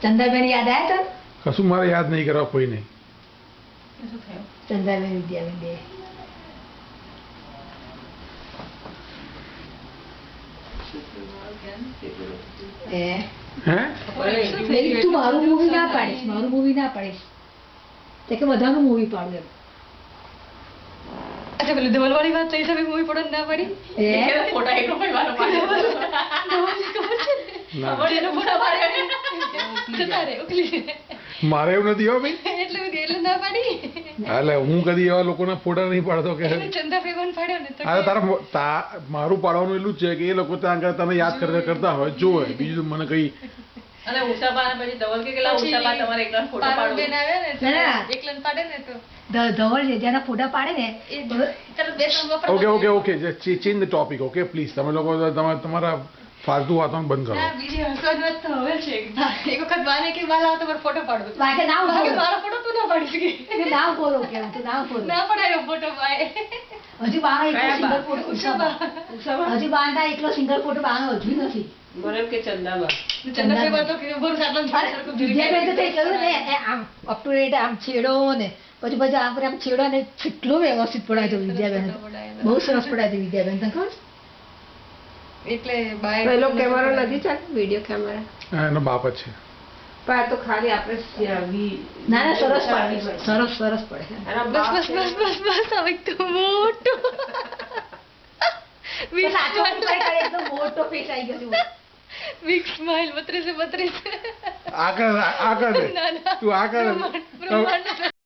ચંદાબેન યાદ આવ્યા તને? કશું મારે યાદ નહીં કરવા કોઈ નહીં. ચંદાબેન વિદ્યાબેન બે. હે તું મારું મૂવી ના પાડીશ, મારું મૂવી ના પાડીશ તે કે બધાનું મૂવી પાડું એમ. અચ્છા પેલું ધવલવાળી વાત થઈ છે મૂવી પડો ના પડી ફોટા એક રૂપિયા વાળો પાડ્યો ફોટા પાડ્યો મારે એવું નથી હો ભાઈ. એટલે ના પાડી એટલે હું કદી એવા લોકોના ફોટા નહીં પાડતો કે ચંદા ફેગન પાડ્યો ને તો મારું પાડવાનું એટલું જ છે કે એ લોકો ત્યાં આગળ તને યાદ કરતા હોય જોવે, બીજું મને કઈ. અને ઉષાબા પછી ધવલ કે કેટલા ઉષાબા તમારે એકલા ફોટો પાડો બેન આવે ને એકલા પાડે ને તો ધવલ જેના ફોટા પાડે ને ચાલો બે ત્રણ વપરાય. Okay okay change the topic. Okay please તમે લોકો તમારા ફાલતુ વાતો બંધ કરો. ના બીજી હસવાની વાત તો હવે છે એક વખત બાને કે બાલા તો મારો ફોટો પાડો વાગે નામ બોલો. મારો ફોટો તું ના પાડી શકી કે નામ બોલો કે તું નામ બોલો. ના પડાયો ફોટો બાય હજી બાનો એકલો સિંગલ ફોટો ઉષાબા હજી બાના એકલો સિંગલ ફોટો બાનો હજુ નથી. મને કે ચંદાબા ચંદા ફેગન તો કે બહુ સાટલો વિદ્યાબેન તો તે કહ્યું ને આમ અપ ટુ ડેટ આમ છેડો ને પછી આમ આમ છેડો ને કેટલો વ્યવસ્થિત પડાય તો વિદ્યાબેન બહુ સરસ પડાય છે વિદ્યાબેન તને ખબર? એટલે બાય પેલો કેમેરો નથી ચાલતો, વિડિયો કેમેરા એનો બાપ જ છે. પણ આ તો ખાલી આપણે ના ના સરસ પડે, સરસ સરસ પડે. બસ બસ બસ બસ બસ હવે તો મોટો સાચો એકદમ મોટો ફેસ આવી ગયો છે. બિગ સ્માઈલ 32 આગળ તું આગળ